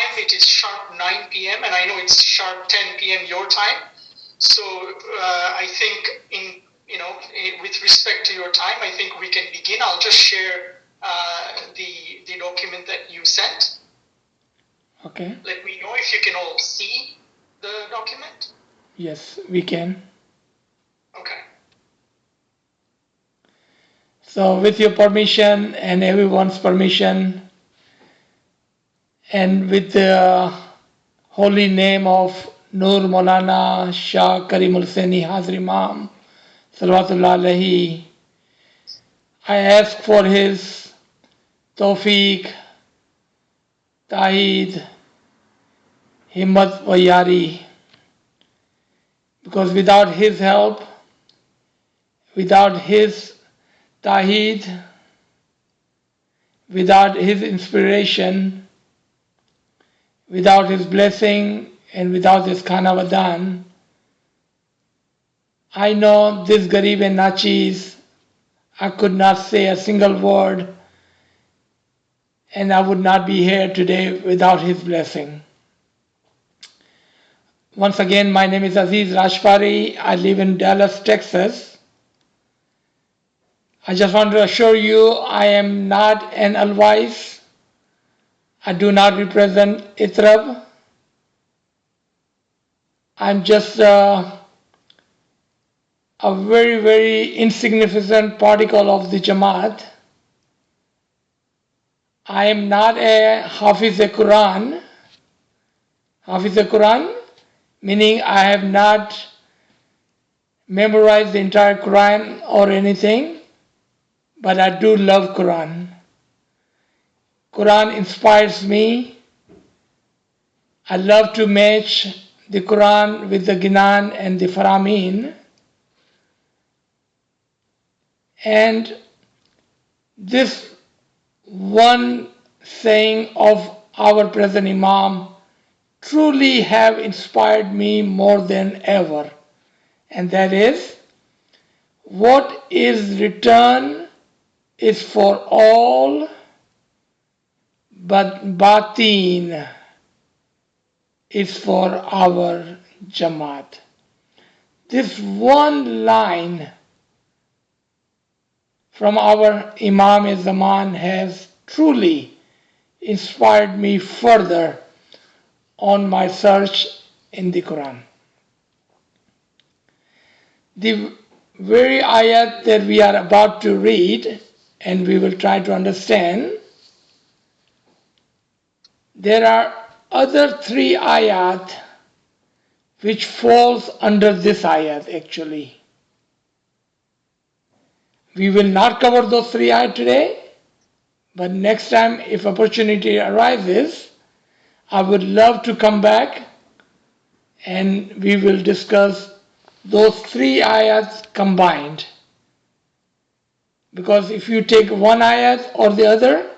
time it is sharp 9 p.m. and I know it's sharp 10 p.m. your time. So I think with respect to your time, I think we can begin. I'll just share the document that you sent. Okay. Let me know if you can all see the document. Yes, we can. Okay. So with your permission and everyone's permission, and with the holy name of Nur Maulana Shah Karimul Seni Hazir Imam Salawatullah Alaihi, I ask for his tawfiq, ta'id, himmat wa yari, because without his help, without his ta'id, without his inspiration, without his blessing, and without his khana vadan, I know this Garib and Nachis, I could not say a single word, and I would not be here today without his blessing. Once again, my name is Aziz Rashfari. I live in Dallas, Texas. I just want to assure you I am not an Alwais. I do not represent Itrab. I'm just a very, very insignificant particle of the Jamaat. I am not a Hafiz-e-Quran. Hafiz-e-Quran, meaning I have not memorized the entire Quran or anything, but I do love Quran. Quran inspires me. I love to match the Quran with the Ginan and the Faramin. And this one saying of our present Imam truly have inspired me more than ever. And that is, what is written is for all, but batin is for our Jamaat. This one line from our Imam-e-Zaman has truly inspired me further on my search in the Quran. The very ayat that we are about to read, and we will try to understand, there are other three ayat which falls under this ayat actually. We will not cover those three ayat today, but next time if opportunity arises, I would love to come back and we will discuss those three ayats combined. Because if you take one ayat or the other,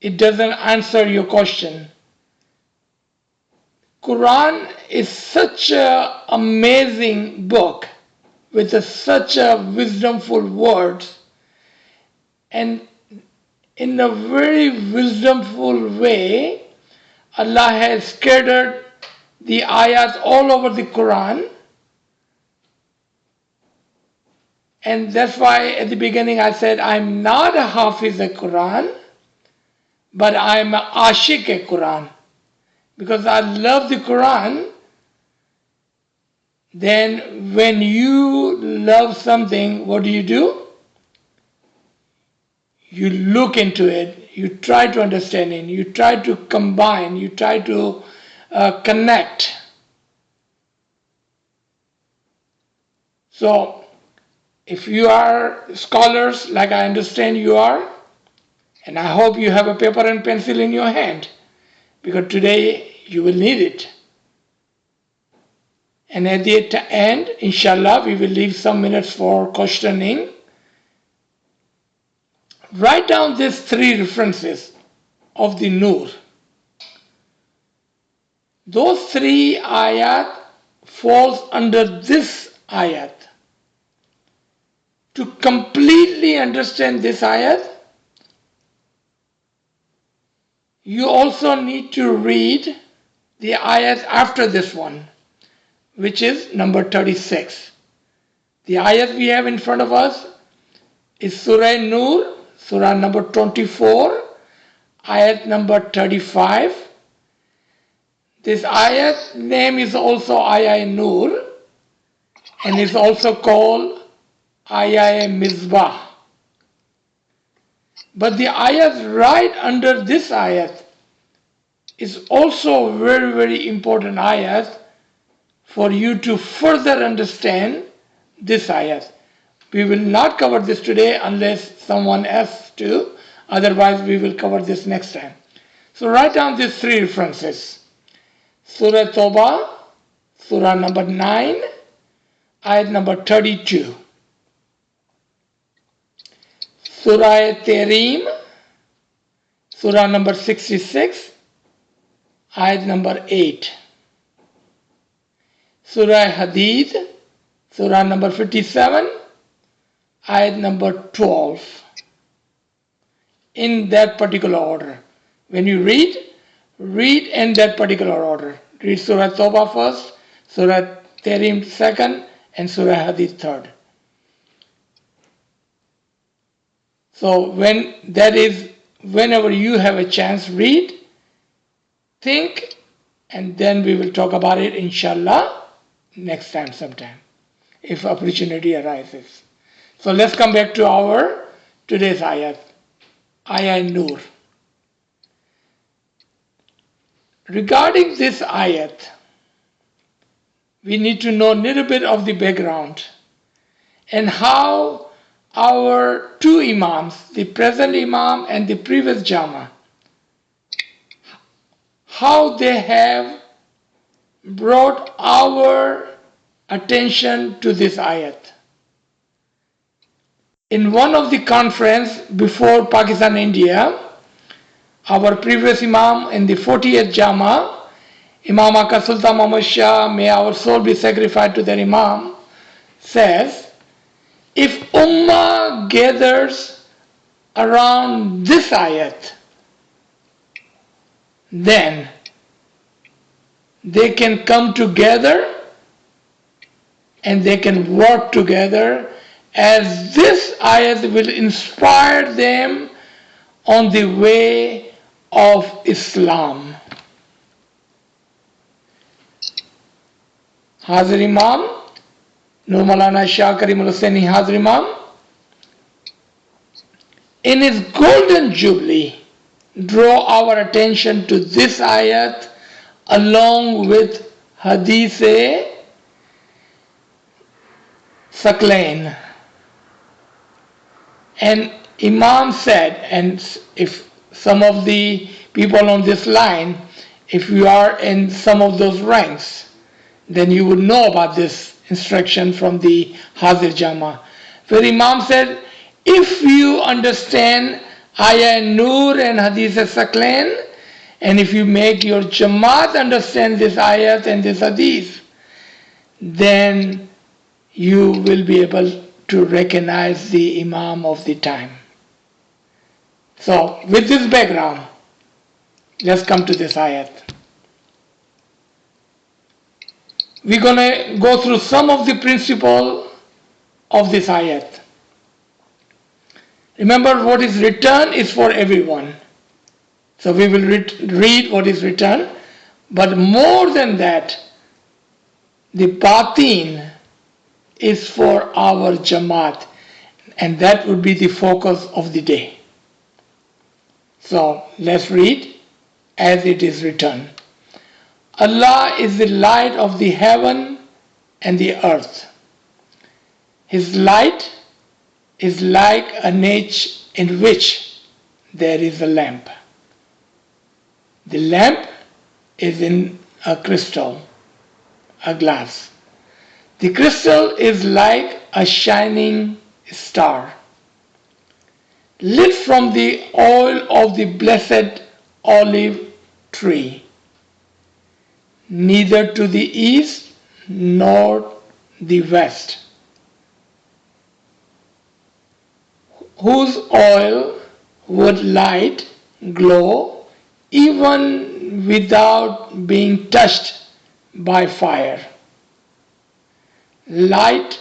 it doesn't answer your question. Quran is such an amazing book with such a wisdomful words, and in a very wisdomful way, Allah has scattered the ayats all over the Quran. And that's why at the beginning I said I'm not a Hafiz of Quran, but I'm an Ashik of Quran. Because I love the Quran. Then when you love something, what do? You look into it, you try to understand it, you try to combine, you try to connect. So if you are scholars, like I understand you are, and I hope you have a paper and pencil in your hand, because today you will need it. And at the end, inshallah, we will leave some minutes for questioning. Write down these three references of the Nur. Those three ayat falls under this ayat. To completely understand this ayat, You also need to read the ayat after this one, which is number 36. The ayat we have in front of us is Surah An-Nur, Surah number 24, ayat number 35. This ayat name is also Ayah-e Nur and is also called Ayah-e Misbah. But the ayat right under this ayat is also a very, very important ayat for you to further understand this ayat. We will not cover this today unless someone asks to, otherwise we will cover this next time. So write down these three references. Surah Tawbah, Surah number 9, ayat number 32. Surah Tahrim, Surah number 66, ayat number 8. Surah Hadid, Surah number 57, ayat number 12. In that particular order. When you read in that particular order. Read Surah Tawbah first, Surah Tahrim second, and Surah Hadid third. So whenever you have a chance, read, think, and then we will talk about it, inshallah, next time sometime, if opportunity arises. So let's come back to our today's ayat, Ayah Nur. Regarding this ayat, we need to know a little bit of the background and how our two imams, the present imam and the previous jama, how they have brought our attention to this ayat. In one of the conference before Pakistan, India, our previous imam in the 40th jama, Imam Aka Sultan Muhammad Shah, may our soul be sacrificed to their imam, says, if Ummah gathers around this ayat, then they can come together and they can work together, as this ayat will inspire them on the way of Islam. Hazir Imam, Nur Maulana Shah Karimul Hussaini Hazir Imam, in his golden jubilee, draw our attention to this ayat along with Hadith-e Saqlain. And Imam said, and if some of the people on this line, if you are in some of those ranks, then you would know about this instruction from the Hazir Jama, where Imam said, if you understand Ayah Nur and Hadith Saqlain, and if you make your Jamaat understand this ayat and this hadith, then you will be able to recognize the Imam of the time. So, with this background, let's come to this ayat. We're going to go through some of the principles of this ayat. Remember, what is written is for everyone. So we will read what is written, but more than that, the batin is for our Jamaat, and that would be the focus of the day. So let's read as it is written. Allah is the light of the heaven and the earth. His light is like a niche in which there is a lamp. The lamp is in a crystal, a glass. The crystal is like a shining star, lit from the oil of the blessed olive tree, neither to the east nor the west, whose oil would light, glow, even without being touched by fire. Light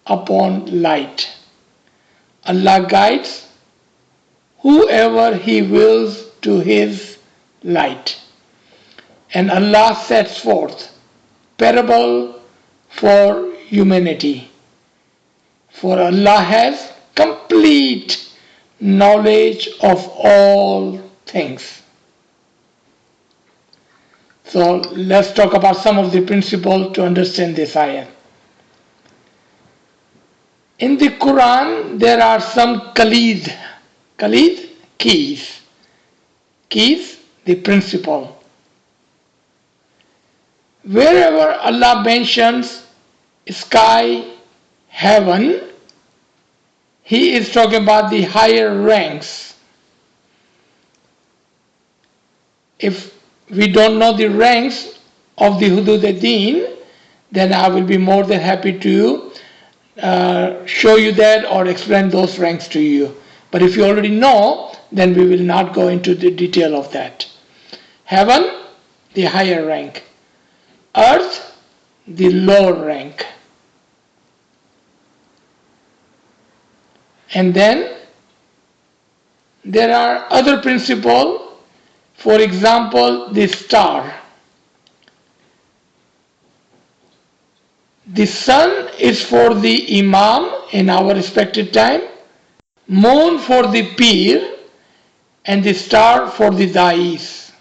upon light. Allah guides whoever He wills to His light. And Allah sets forth parable for humanity. For Allah has complete knowledge of all things. So let's talk about some of the principles to understand this ayah. In the Qur'an there are some khalid, keys, the principle. Wherever Allah mentions sky, heaven, He is talking about the higher ranks. If we don't know the ranks of the Hudud al-Din, then I will be more than happy to show you that or explain those ranks to you. But if you already know, then we will not go into the detail of that. Heaven, the higher rank. Earth, the lower rank. And then there are other principles. For example, the star. The sun is for the imam in our respected time, moon for the pir, and the star for the da'is.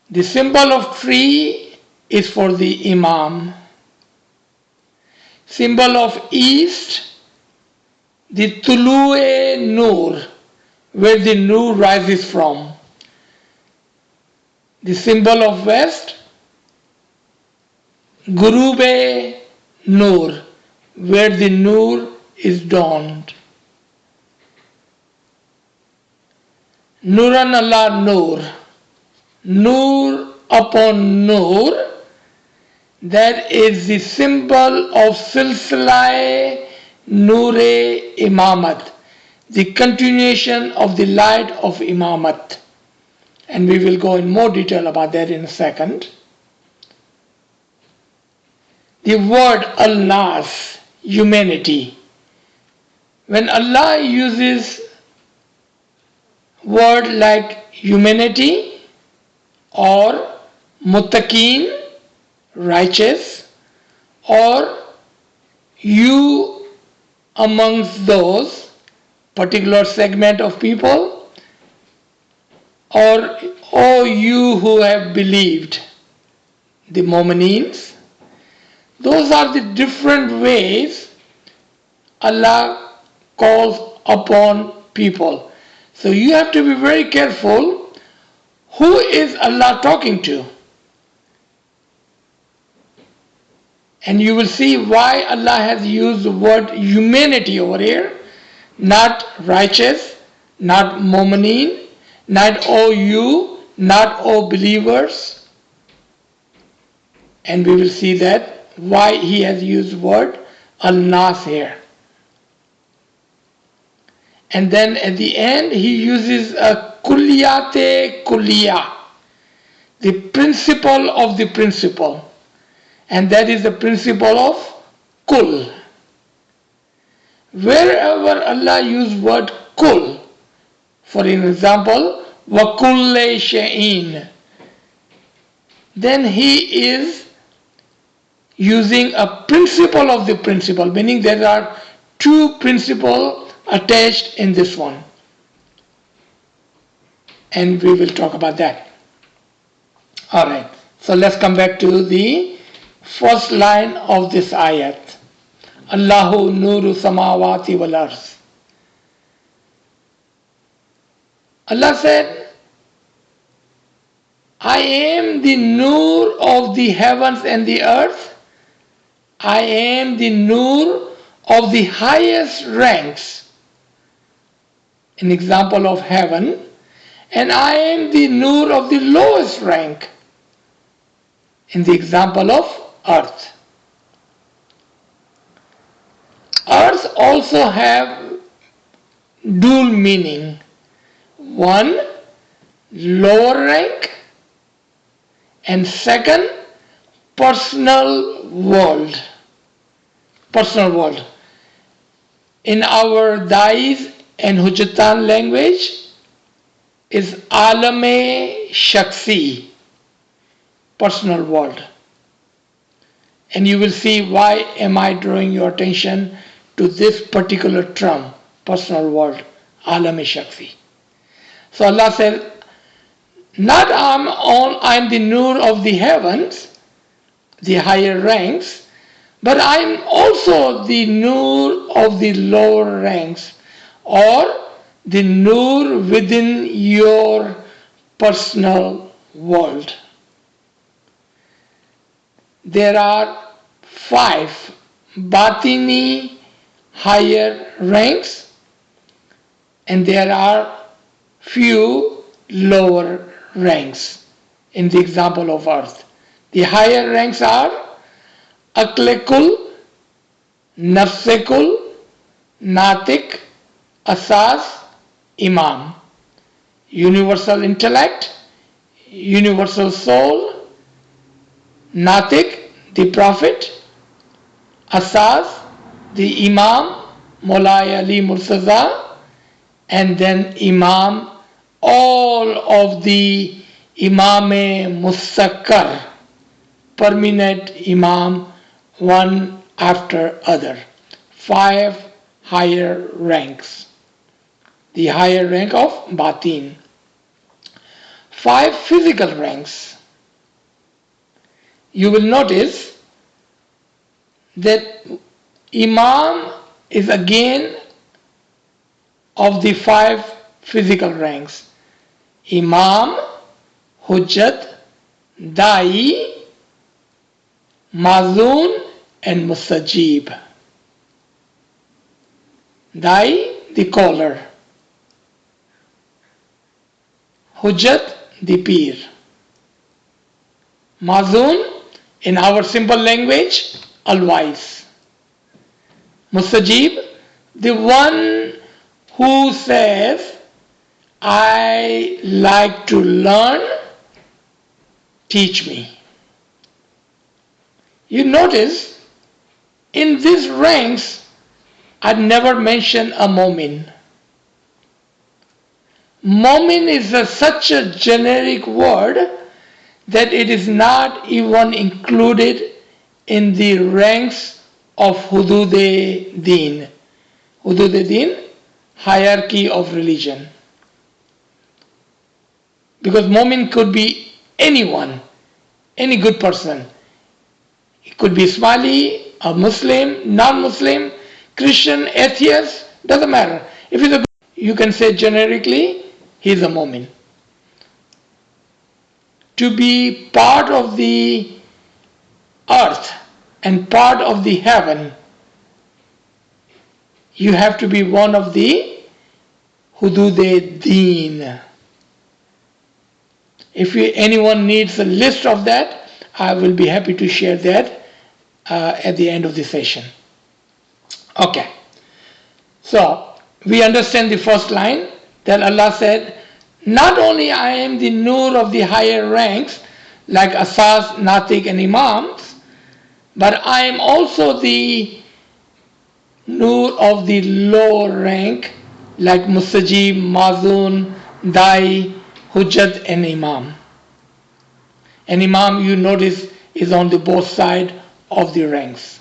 The symbol of tree is for the imam. Symbol of east, the Tulu'e Nur, where the Nur rises from. The symbol of west, Gurube Nur, where the Nur is dawned. Nuran Allah Nur, Nur upon Nur, that is the symbol of Silsila Nure Imamat, the continuation of the light of Imamat. And we will go in more detail about that in a second. The word Allah's, humanity. When Allah uses word like humanity or muttaqeen, righteous, or you amongst those particular segment of people, or oh you who have believed, the Mu'mineens. Those are the different ways Allah calls upon people. So you have to be very careful who is Allah talking to. And you will see why Allah has used the word humanity over here, not righteous, not mu'mineen, not oh you, not oh believers. And we will see that why He has used the word al-nas here. And then at the end He uses a kulliyate kulliya, the principle of the principle. And that is the principle of kul. Wherever Allah uses word kul, for example, wa kulle shay'in, then He is using a principle of the principle, meaning there are two principles attached in this one. And we will talk about that. Alright, so let's come back to the first line of this ayat. Allahu nuru samawati wal ardh. Allah said, I am the nur of the heavens and the earth. I am the nur of the highest ranks. An example of heaven. And I am the nur of the lowest rank. In the example of earth. Earth also have dual meaning. One, lower rank, and second, personal world. Personal world. In our Dais and Hujatan language is Alame Shaksi, personal world. And you will see why am I drawing your attention to this particular term, personal world, Alame Shaksi. So Allah says, not I'm the Nur of the heavens, the higher ranks, but I'm also the Nur of the lower ranks, or the Nur within your personal world. There are 5 Batini higher ranks, and there are few lower ranks in the example of earth. The higher ranks are Aklekul, Nafsekul, Natik, Asas, Imam. Universal intellect, universal soul, Natik, the prophet, Asas, the Imam, Maulay Ali Murtaza, and then Imam, all of the Imam-e Musakkar, permanent Imam, one after other. 5 higher ranks. The higher rank of Batin. 5 physical ranks. You will notice that Imam is again of the 5 physical ranks. Imam, Hujjat, Dai, Mazun, and Mustajib. Dai, the caller. Hujjat, the peer. Mazun, in our simple language, al-wise. Mustajib, the one who says, I like to learn, teach me. You notice, in these ranks, I never mention a Mu'min. Mu'min is such a generic word that it is not even included in the ranks of Hudud-e-Din. Hudud-e-Din, hierarchy of religion. Because Mu'min could be anyone, any good person. It could be Ismaili, a Muslim, non-Muslim, Christian, atheist, doesn't matter. If he's a good, you can say generically, he's a Mu'min. To be part of the earth and part of the heaven, you have to be one of the Hudud-e-Din. If anyone needs a list of that, I will be happy to share that at the end of the session. Okay. So, we understand the first line that Allah said, not only I am the Nur of the higher ranks, like Asas, Natik, and Imams, but I am also the Nur of the lower rank, like Mustajib, Mazun, Dai, Hujjat, and Imam. And Imam, you notice, is on the both sides of the ranks.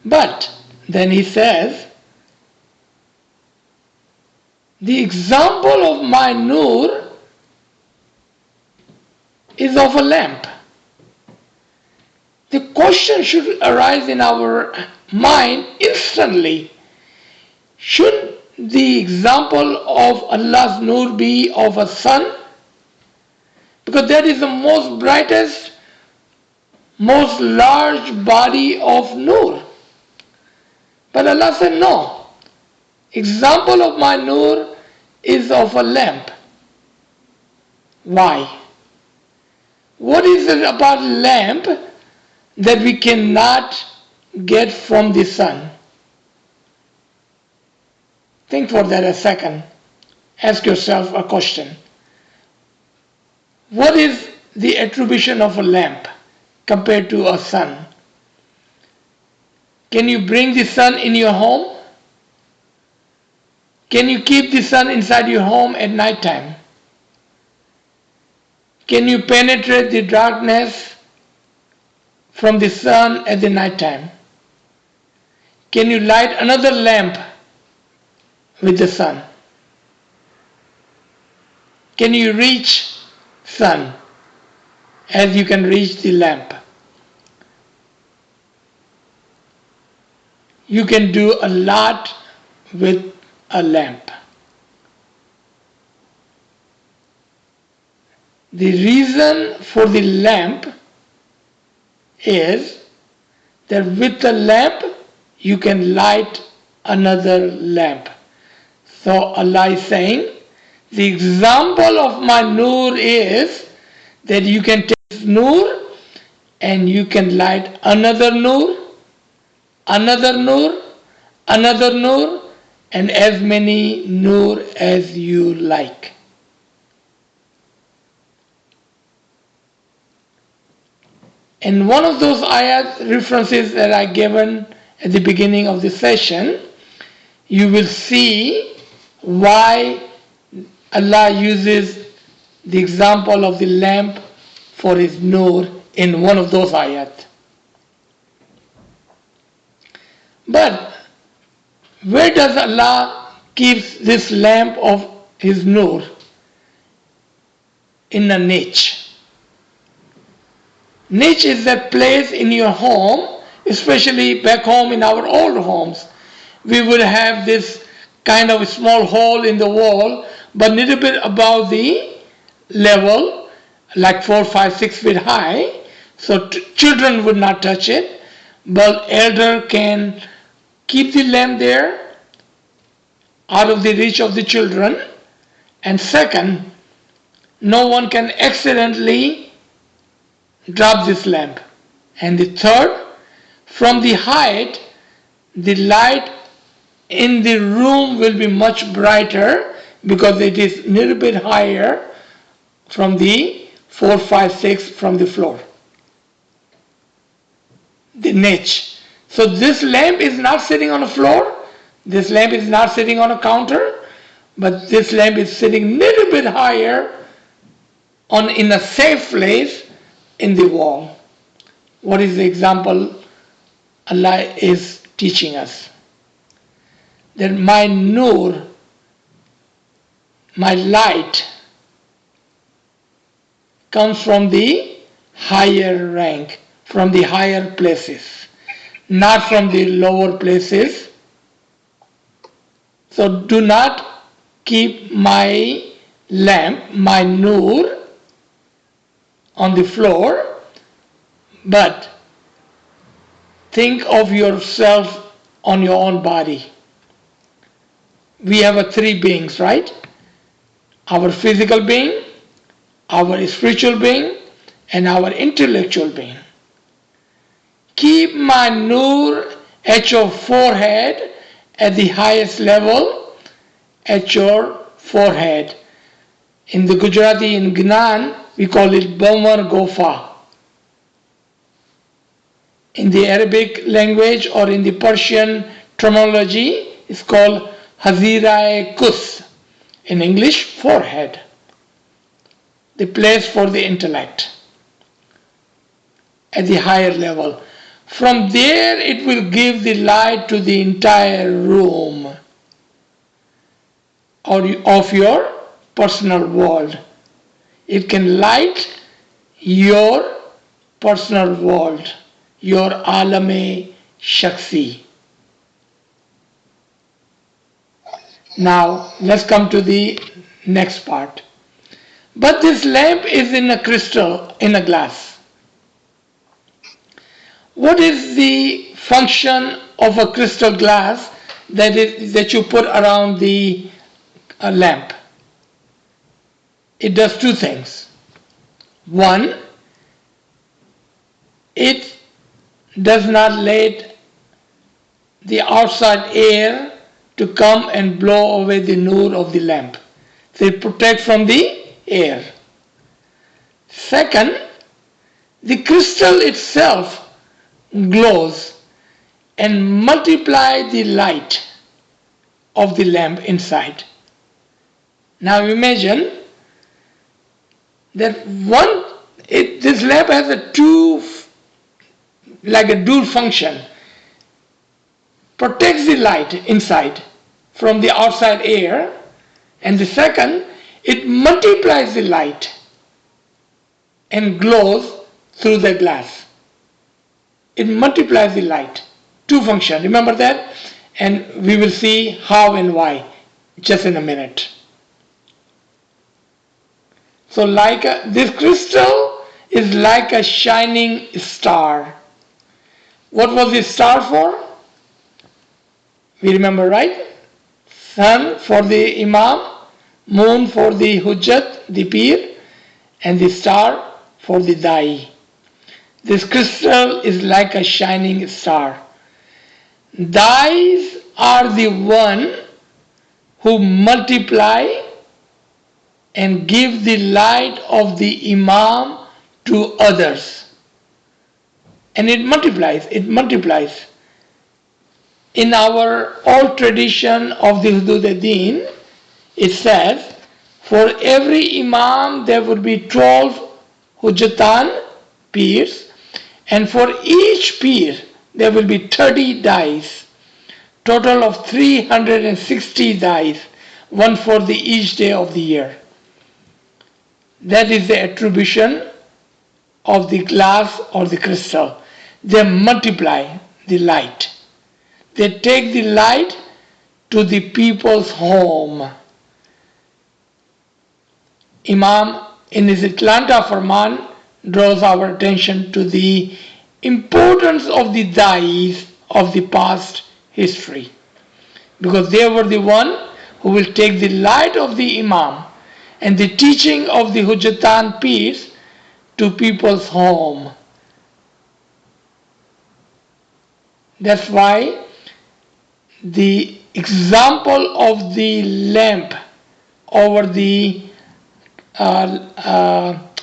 But then he says, the example of my Nur is of a lamp. The question should arise in our mind instantly. Should the example of Allah's Nur be of a sun? Because that is the most brightest, most large body of Nur. But Allah said, no. Example of my Nur is of a lamp. Why? What is it about lamp that we cannot get from the sun? Think for that a second. ask yourself a question. What is the attribution of a lamp compared to a sun? Can you bring the sun in your home? Can you keep the sun inside your home at night time? Can you penetrate the darkness from the sun at the night time? Can you light another lamp with the sun? Can you reach sun as you can reach the lamp? You can do a lot with a lamp. The reason for the lamp is that with the lamp you can light another lamp. So Allah is saying, the example of my nur is that you can take nur and you can light another nur, another nur, another nur, and as many nur as you like. And one of those ayat references that I given at the beginning of the session, you will see why Allah uses the example of the lamp for his nur in one of those ayat. But where does Allah keep this lamp of his nur? In a niche. Niche is that place in your home, especially back home in our old homes. We would have this kind of small hole in the wall, but a little bit above the level, like 4, 5, 6 feet high, so children would not touch it, but elder can keep the lamp there out of the reach of the children. And second, no one can accidentally drop this lamp. And the third, from the height, the light in the room will be much brighter because it is a little bit higher from the 4, 5, 6 from the floor. The niche. So this lamp is not sitting on the floor, this lamp is not sitting on a counter, but this lamp is sitting a little bit higher in a safe place in the wall. What is the example Allah is teaching us? That my nur, my light, comes from the higher rank, from the higher places, not from the lower places. So do not keep my lamp, my nur, on the floor, but think of yourself on your own body. We have three beings, right? Our physical being, our spiritual being, and our intellectual being. Keep my nur at your forehead, at the highest level, at your forehead. In the Gujarati, in Gnan, we call it Bamar Gofa. In the Arabic language or in the Persian terminology, it's called Hazira-e Kus. In English, forehead. The place for the intellect. At the higher level. From there, it will give the light to the entire room of your personal world. It can light your personal world, your alam-e shakhsi. Now, let's come to the next part. But this lamp is in a crystal, in a glass. What is the function of a crystal glass that you put around the lamp? It does two things. One, it does not let the outside air to come and blow away the nur of the lamp. So it protects from the air. Second, the crystal itself glows and multiply the light of the lamp inside. Now imagine that this lamp has a dual function. Protects the light inside from the outside air, and the second, it multiplies the light and glows through the glass. It multiplies the light. Two functions, remember that? And we will see how and why just in a minute. So this crystal is like a shining star. What was the star for? We remember, right? Sun for the Imam, moon for the Hujjat, the Pir, and the star for the Dai. This crystal is like a shining star. Dais are the one who multiply and give the light of the Imam to others. And it multiplies. In our old tradition of the Hudud-e-Din, it says, for every Imam there would be 12 Hujjatan, Pirs, and for each Pir there will be 30 Dais, total of 360 Dais, one for each day of the year. That is the attribution of the glass or the crystal. They multiply the light. They take the light to the people's home. Imam in his Atlanta Farman draws our attention to the importance of the Dais of the past history, because they were the one who will take the light of the Imam and the teaching of the Hujjatan Pirs to people's home. That's why the example of the lamp over the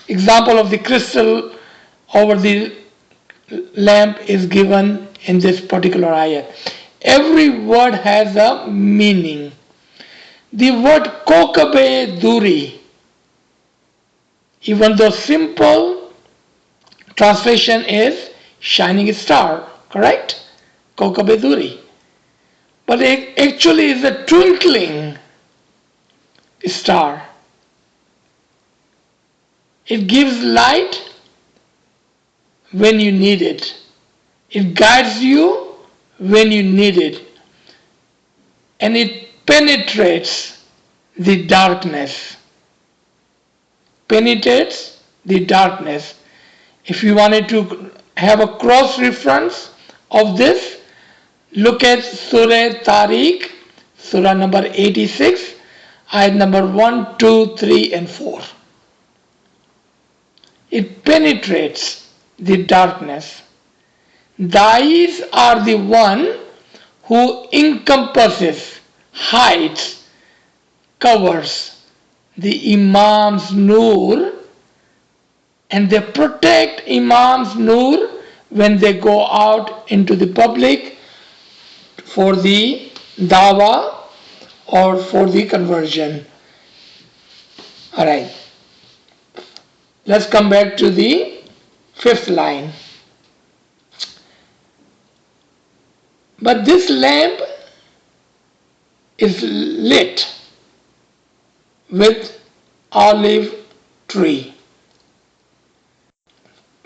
example of the crystal over the lamp is given in this particular ayat. Every word has a meaning. The word kokabe duri, even though simple translation is shining star, correct? Kokabe duri. But it actually is a twinkling star. It gives light when you need it. It guides you when you need it. And it penetrates the darkness. Penetrates the darkness. If you wanted to have a cross reference of this, look at Surah Tariq, Surah number 86, ayat number 1, 2, 3, and 4. It penetrates the darkness. Dais are the one who encompasses, hides, covers the Imam's Nur, and they protect Imam's Nur when they go out into the public for the dawah or for the conversion. Alright. Let's come back to the fifth line. But this lamp is lit with olive tree.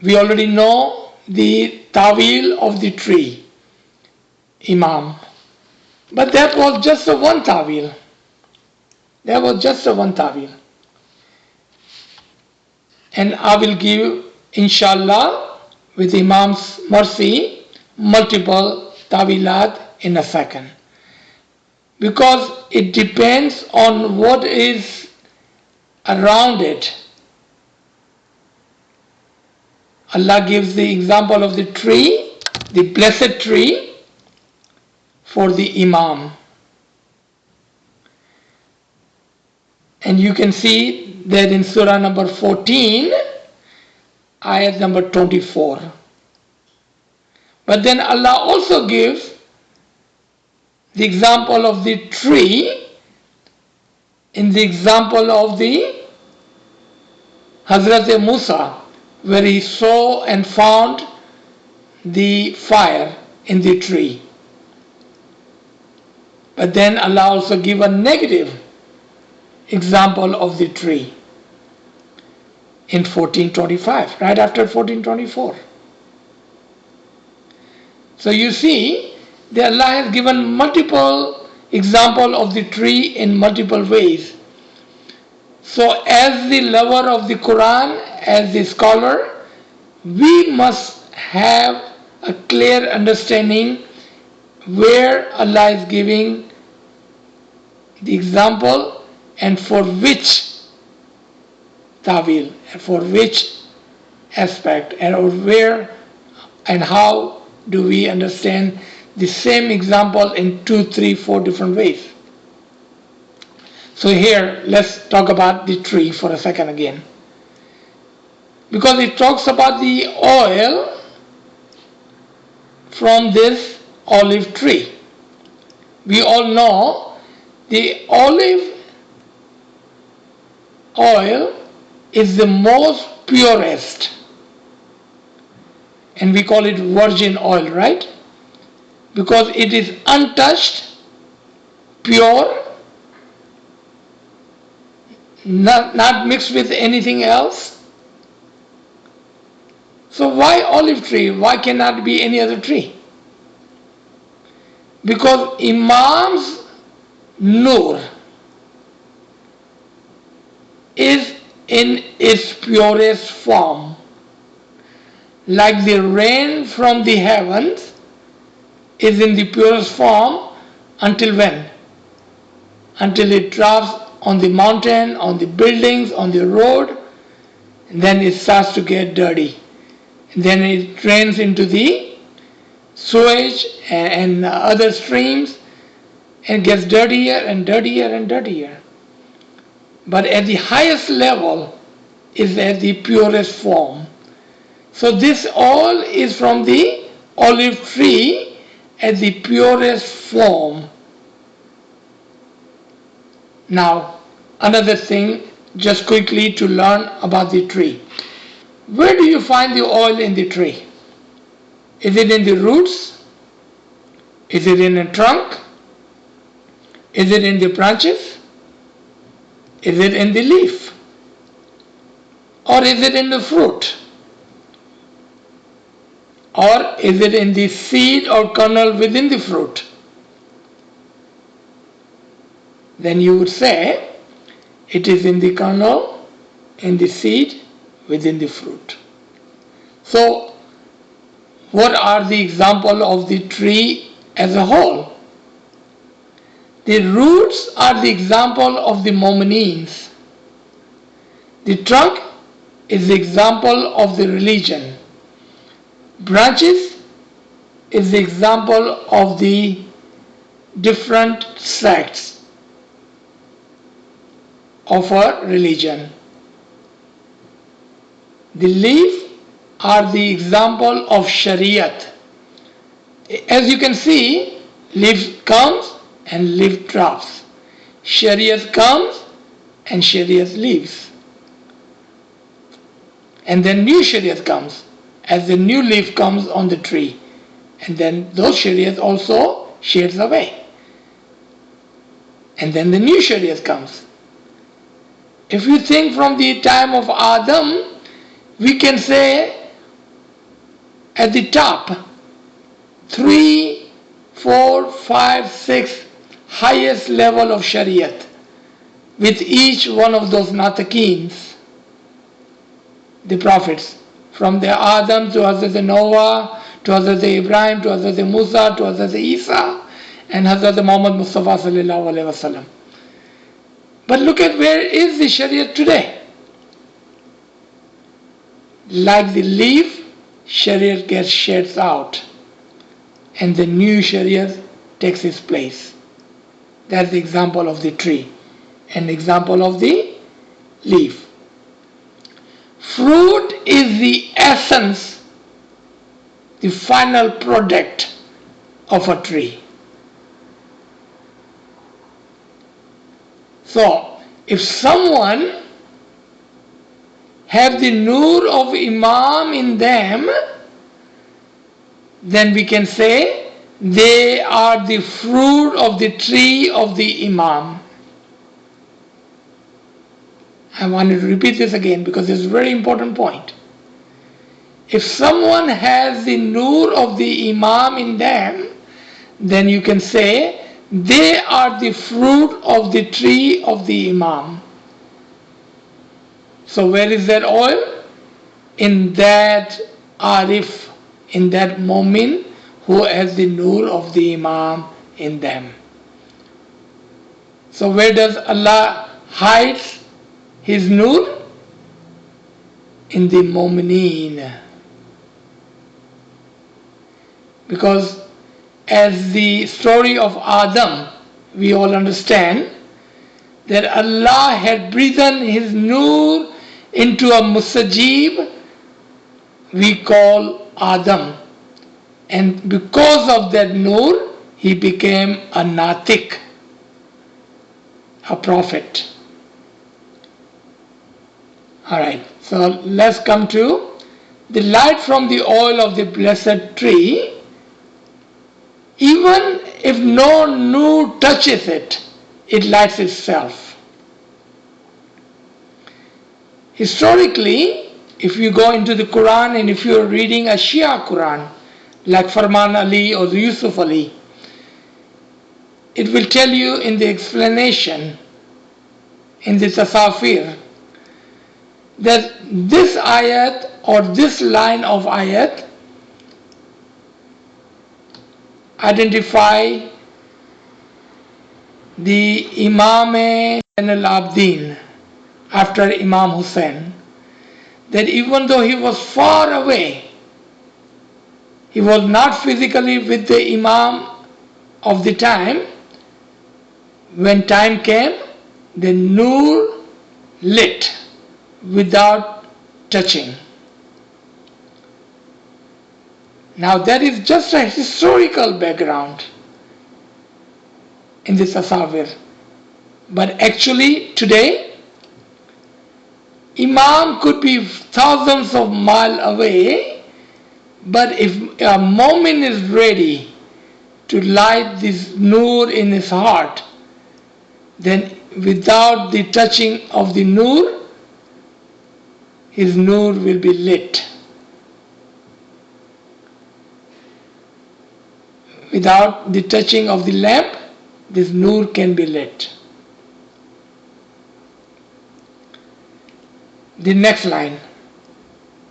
We already know the tawil of the tree, Imam. But that was just a one tawil. That was just a one tawil. And I will give, inshallah, with Imam's mercy, multiple tawilat in a second. Because it depends on what is around it. Allah gives the example of the tree, the blessed tree, for the Imam. And you can see that in Surah number 14, ayat number 24. But then Allah also gives the example of the tree in the example of the Hazrat Musa, where he saw and found the fire in the tree. But then Allah also give a negative example of the tree in 1425, right after 1424. So you see that Allah has given multiple example of the tree in multiple ways. So as the lover of the Qur'an, as the scholar, we must have a clear understanding where Allah is giving the example and for which tawil, for which aspect, and or where and how do we understand the same example in 2, 3, 4 different ways. So here let's talk about the tree for a second again, because it talks about the oil from this olive tree. We all know the olive oil is the most purest, and we call it virgin oil, right? Because it is untouched, pure, not mixed with anything else. So why olive tree? Why cannot be any other tree? Because Imam's Nur is in its purest form. Like the rain from the heavens is in the purest form until when? Until it drops on the mountain, on the buildings, on the road, and then it starts to get dirty. And then it drains into the sewage and other streams and gets dirtier and dirtier and dirtier. But at the highest level is at the purest form. So this oil is from the olive tree at the purest form. Now, another thing, just quickly to learn about the tree. Where do you find the oil in the tree? Is it in the roots? Is it in the trunk? Is it in the branches? Is it in the leaf? Or is it in the fruit? Or is it in the seed or kernel within the fruit? Then you would say it is in the kernel, in the seed, within the fruit. So what are the example of the tree as a whole? The roots are the example of the mu'mineen. The trunk is the example of the religion. Branches is the example of the different sects of a religion. The leaf are the example of Shariat. As you can see, leaf comes and leaf drops. Shariat comes and Shariat leaves. And then new Shariat comes as the new leaf comes on the tree. And then those Shariat also shades away. And then the new Shariat comes. If you think from the time of Adam, we can say at the top, 3, 4, 5, 6 highest level of Shariat with each one of those Natakeens, the prophets, from the Adam to Hazrat Noah, to Hazrat Ibrahim, to Hazrat Musa, to Hazrat Isa, and Hazrat Muhammad Mustafa sallallahu alaihi wasallam. But look at where is the Shariat today. Like the leaf, Shariat gets sheds out and the new Shariat takes its place. That's the example of the tree. An example of the leaf. Fruit is the essence, the final product of a tree. So, if someone have the nur of Imam in them, then we can say they are the fruit of the tree of the Imam. I wanted to repeat this again because it's a very important point. If someone has the nur of the Imam in them, then you can say they are the fruit of the tree of the Imam. So where is that oil? In that Arif, in that Mu'min who has the nur of the Imam in them. So where does Allah hide His nur? In the Mu'mineen. Because as the story of Adam, we all understand that Allah had breathed His nur into a musajib we call Adam, and because of that nur he became a natik, a prophet. Alright, so let's come to the light from the oil of the blessed tree. Even if no nur touches it, it lights itself. Historically, if you go into the Qur'an and if you are reading a Shia Qur'an, like Farman Ali or Yusuf Ali, it will tell you in the explanation, in the Tasafir, that this ayat or this line of ayat identify the Imam al-Abdin after Imam Hussein, that even though he was far away, he was not physically with the Imam of the time, when time came, the nur lit without touching. Now that is just a historical background in this Tasawwur. But actually today, Imam could be thousands of miles away, but if a mu'min is ready to light this nur in his heart, then without the touching of the nur, his nur will be lit. Without the touching of the lamp, this nur can be lit. The next line,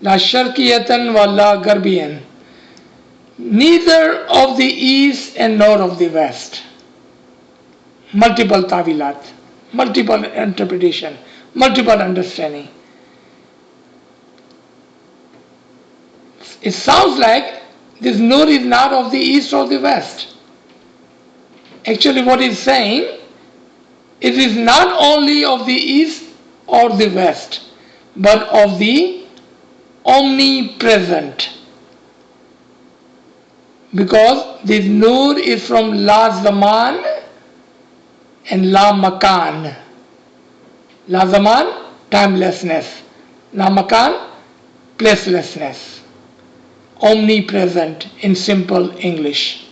La sharqiyatan wa la garbiyan, neither of the east and nor of the west. Multiple tawilat, multiple interpretation, multiple understanding. It sounds like this nur is not of the east or the west. Actually what it's saying, it is not only of the east or the west, but of the omnipresent. Because this nur is from La Zaman and La Makan. La Zaman, timelessness. La Makan, placelessness. Omnipresent in simple English.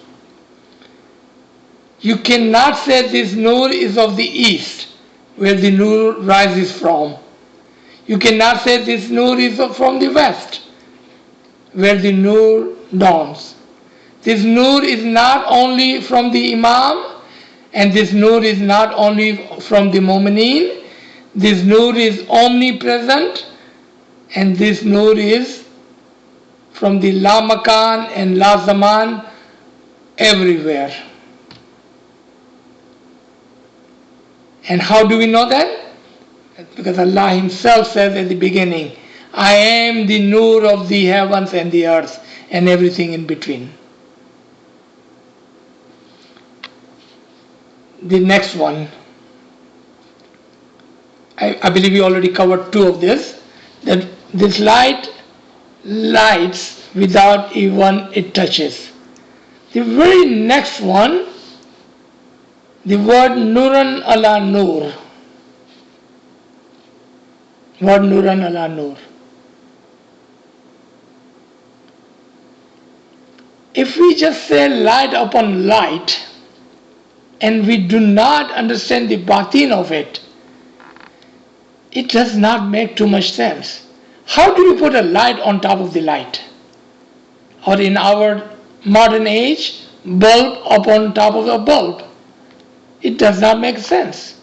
You cannot say this nur is of the east, where the nur rises from. You cannot say this nur is from the west, where the nur dawns. This nur is not only from the Imam, and this nur is not only from the Mu'mineen. This nur is omnipresent, and this nur is from the La Makan and La Zaman, everywhere. And how do we know that? Because Allah Himself says at the beginning, I am the nur of the heavens and the earth and everything in between. The next one, I believe we already covered two of this, that this light lights without even it touches. The very next one, the word Nuran ala Nur. Word Nuran ala Nur. If we just say light upon light and we do not understand the batin of it, it does not make too much sense. How do you put a light on top of the light? Or in our modern age, bulb upon top of a bulb. It does not make sense.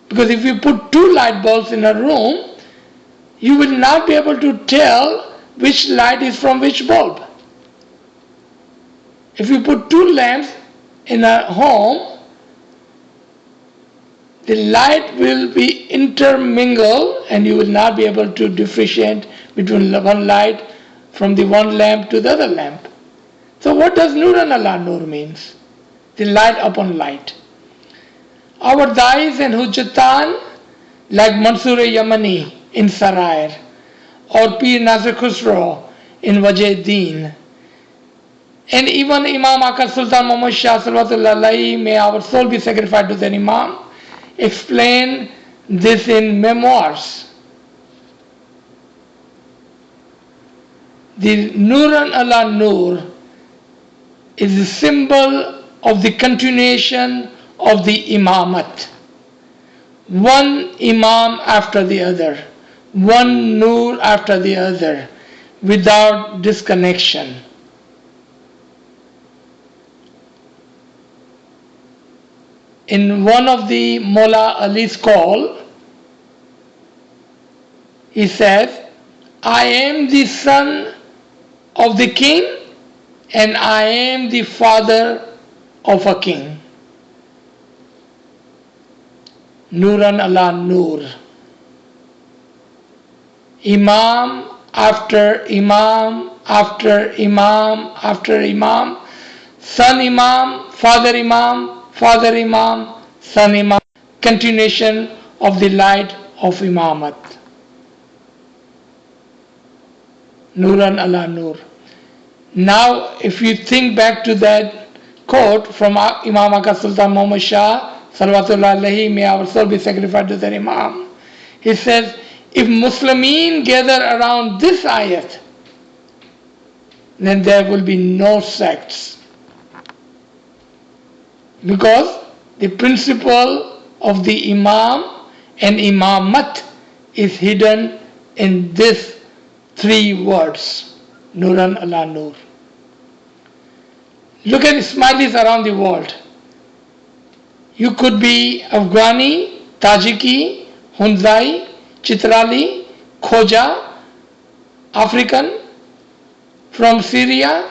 Because if you put two light bulbs in a room, you will not be able to tell which light is from which bulb. If you put two lamps in a home, the light will be intermingled and you will not be able to differentiate between one light from the one lamp to the other lamp. So what does Nuran ala Nur means? The light upon light. Our dais and hujjatan, like Mansur-e-Yamani in Sarair, or Pir Nazir Khusro in Wajh-e-Din, and even Imam Aka Sultan Muhammad Shah Salawatullah Alayhi, may our soul be sacrificed to the Imam, explain this in memoirs. The Nuran ala Nur is the symbol of the continuation of the Imamat. One Imam after the other, one Nur after the other, without disconnection. In one of the Mullah Ali's call, he says, I am the son of the king and I am the father of a king. Nuran ala Nur. Imam after Imam after Imam after Imam, son Imam, father Imam, father Imam, son Imam, continuation of the light of Imamat. Nuran ala Nur. Now, if you think back to that quote from Imam Aka Sultan Muhammad Shah, Salawatullah Alayhi, may our soul be sacrificed to that Imam. He says, if Muslimin gather around this ayat, then there will be no sects. Because the principle of the Imam and Imamat is hidden in these three words, Nuran ala Nur. Look at the smileys around the world. You could be Afghani, Tajiki, Hunzai, Chitrali, Khoja, African, from Syria.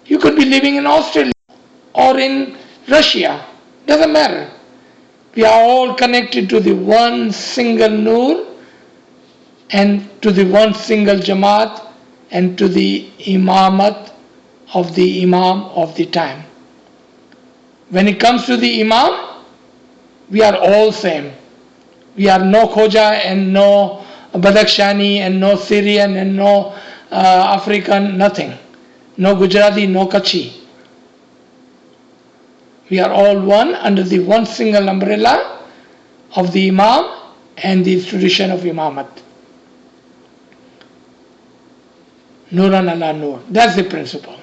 You could be living in Australia or in Russia. Doesn't matter. We are all connected to the one single Nur and to the one single Jamaat and to the Imamat of the Imam of the time. When it comes to the Imam, we are all same. We are no Khoja and no Badakhshani and no Syrian and no African, nothing. No Gujarati, no Kachi. We are all one under the one single umbrella of the Imam and the tradition of Imamat. Nuran ala Nur. That's the principle.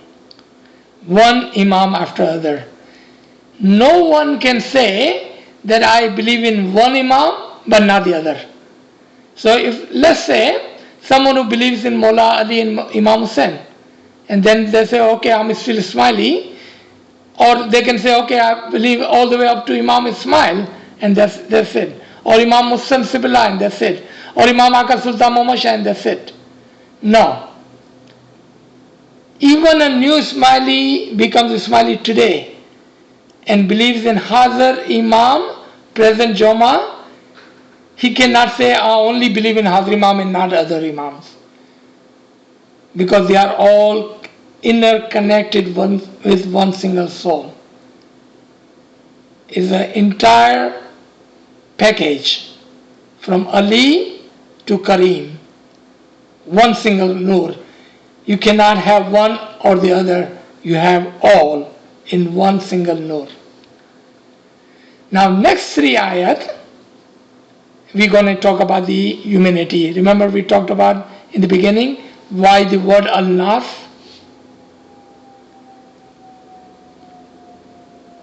One Imam after other. No one can say that I believe in one Imam but not the other. So if, let's say, someone who believes in Mullah Ali and Imam Hussain, and then they say, okay, I'm still Ismaili, or they can say, okay, I believe all the way up to Imam Ismail, and that's it. Or Imam Hussain Sibila, and that's it. Or Imam Aka Sultan Muhammad Shah, and that's it. No. Even a new Ismaili becomes Ismaili today and believes in Hazar Imam, present Joma, he cannot say, I only believe in Hazar Imam and not other Imams. Because they are all interconnected with one single soul. Is an entire package from Ali to Kareem. One single Nur. You cannot have one or the other. You have all in one single Nur. Now next 3 ayat, we're going to talk about the humanity. Remember we talked about in the beginning why the word al-nas?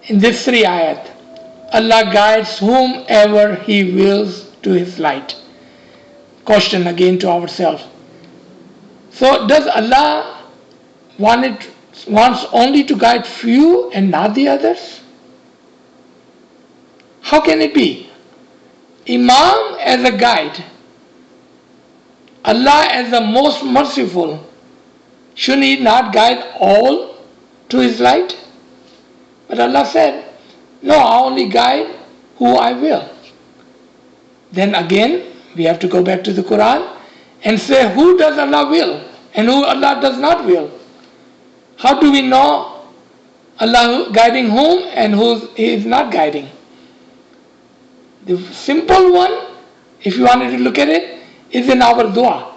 In this 3 ayat, Allah guides whomever He wills to His light. Question again to ourselves. So does Allah wants only to guide few and not the others? How can it be? Imam as a guide, Allah as the most merciful, should He not guide all to His light? But Allah said, no, I only guide who I will. Then again, we have to go back to the Qur'an and say who does Allah will and who Allah does not will. How do we know Allah guiding whom and who He is not guiding? The simple one, if you wanted to look at it, is in our dua.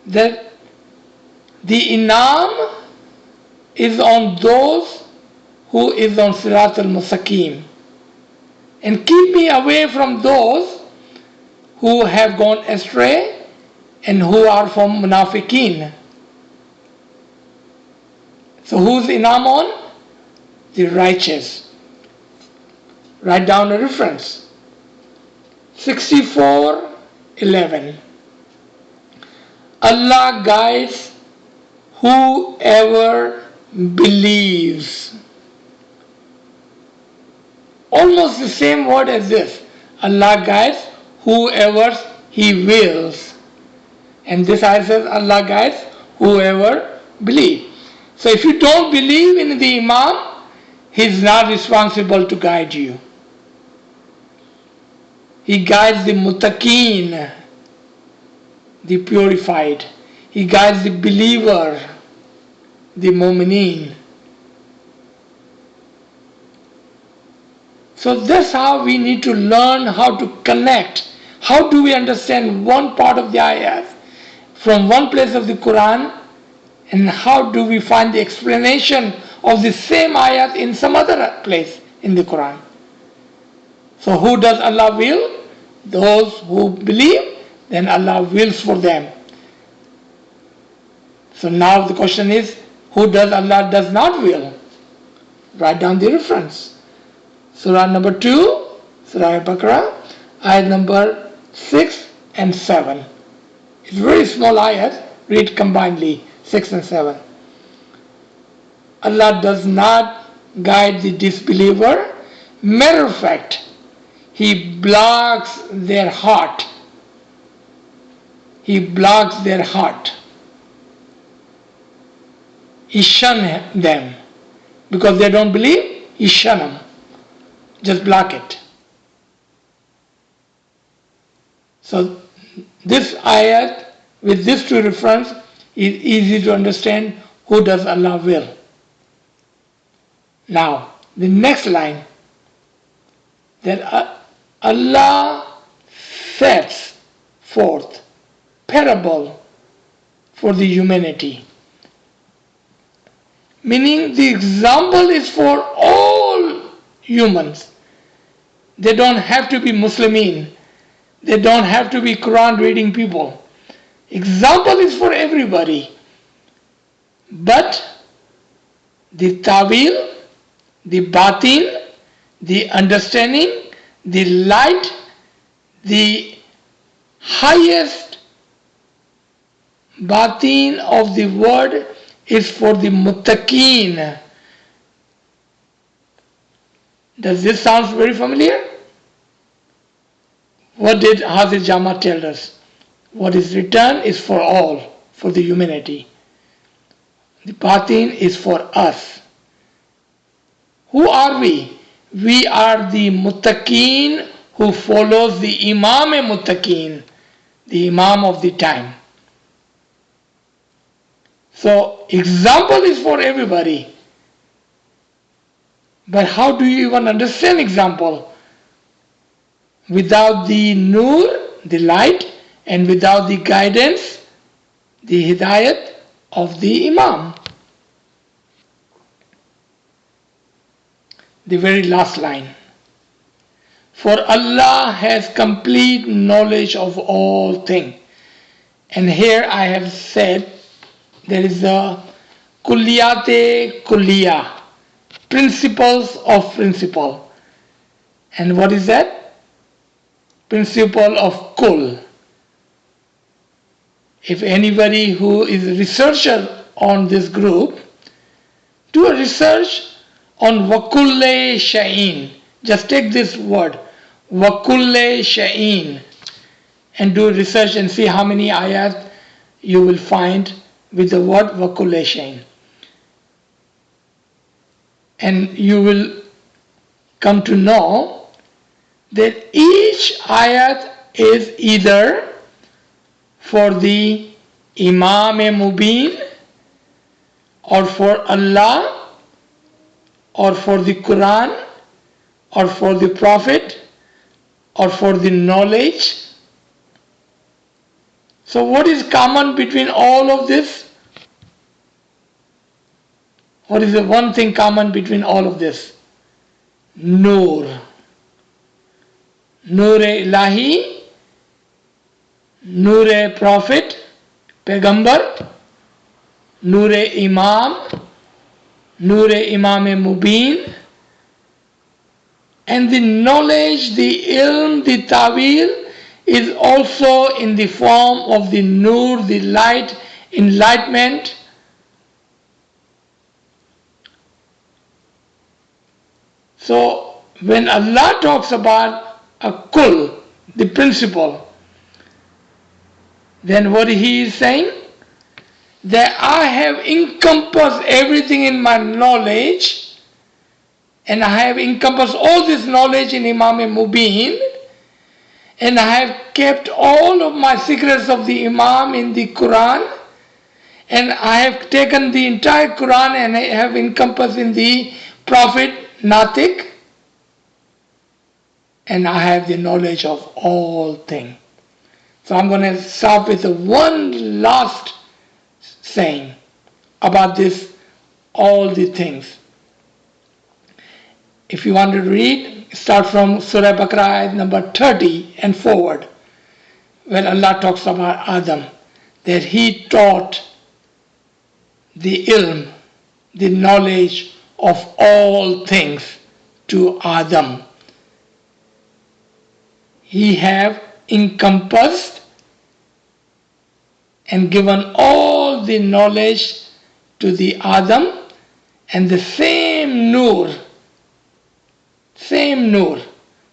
That the inam is on those who is on Sirat al-Mustaqim. And keep me away from those who have gone astray and who are from munafiqeen. So who's inam on? The righteous. Write down a reference. 64:11. Allah guides whoever believes. Almost the same word as this. Allah guides whoever He wills. And this ayah says Allah guides whoever believes. So if you don't believe in the Imam, He's not responsible to guide you. He guides the muttaqeen, the purified. He guides the believer, the mu'mineen. So that's how we need to learn how to connect. How do we understand one part of the ayat from one place of the Quran, and how do we find the explanation of the same ayat in some other place in the Quran? So who does Allah will? Those who believe, then Allah wills for them. So now the question is, who does Allah does not will? Write down the reference. Surah number 2, Surah Al-Baqarah, ayat number 6 and 7. It's very small ayat, read combinedly, 6 and 7. Allah does not guide the disbeliever. Matter of fact, He blocks their heart. He blocks their heart. He shun them. Because they don't believe, He shun them. Just block it. So this ayat with these 2 references is easy to understand who does Allah will. Now the next line, that Allah sets forth parable for the humanity. Meaning the example is for all humans. They don't have to be Muslimin. They don't have to be Quran reading people. Example is for everybody. But the tawil, the batin, the understanding, the light, the highest batin of the word is for the muttaqeen. Does this sound very familiar? What did Hazrat Jama tell us? What is written is for all, for the humanity. The batin is for us. Who are we? We are the muttaqeen who follows the Imam-e-Muttaqeen, the Imam of the time. So example is for everybody. But how do you even understand example? Without the nur, the light, and without the guidance, the hidayat of the Imam. The very last line. For Allah has complete knowledge of all things. And here I have said there is a kulliyate kulliya, principles of principle. And what is that? Principle of kull. If anybody who is a researcher on this group, do a research on wakulle sha'in. Just take this word, wakulle sha'in, and do research and see how many ayat you will find with the word wakulle sha'in. And you will come to know that each ayat is either for the Imam Mubin, or for Allah, or for the Qur'an, or for the Prophet, or for the knowledge. So what is common between all of this? What is the one thing common between all of this? Nur. Nur-e Ilahi, Nur-e Prophet, Pegambar, Nur-e Imam, Nur-e Imam Mubin, and the knowledge, the ilm, the tawil is also in the form of the nur, the light, enlightenment. So when Allah talks about a kul, the principle, then what he is saying? That I have encompassed everything in my knowledge, and I have encompassed all this knowledge in Imam Mubin, and I have kept all of my secrets of the Imam in the Quran, and I have taken the entire Quran and I have encompassed in the Prophet Natik, and I have the knowledge of all things. So I'm going to start with one last saying about this, all the things. If you want to read, start from Surah Baqarah number 30 and forward, when Allah talks about Adam, that he taught the ilm, the knowledge of all things to Adam. He have encompassed and given all the knowledge to the Adam, and the same nur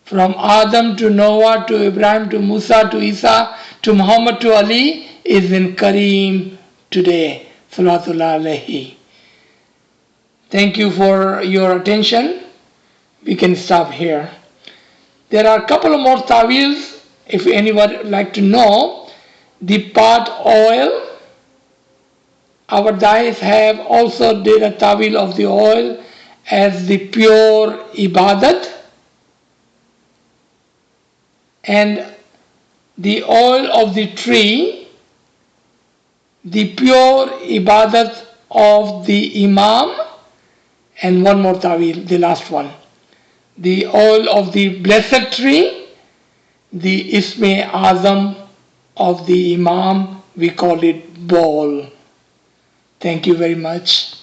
from Adam to Noah to Ibrahim to Musa to Isa to Muhammad to Ali is in Kareem today. Salatullah alayhi. Thank you for your attention. We can stop here. There are a couple of more tawils if anyone would like to know. The part oil, our dais have also did a tawil of the oil as the pure ibadat, and the oil of the tree, the pure ibadat of the Imam, and one more tawil, the last one, the oil of the blessed tree, the Isme Azam of the Imam, we call it bowl. Thank you very much.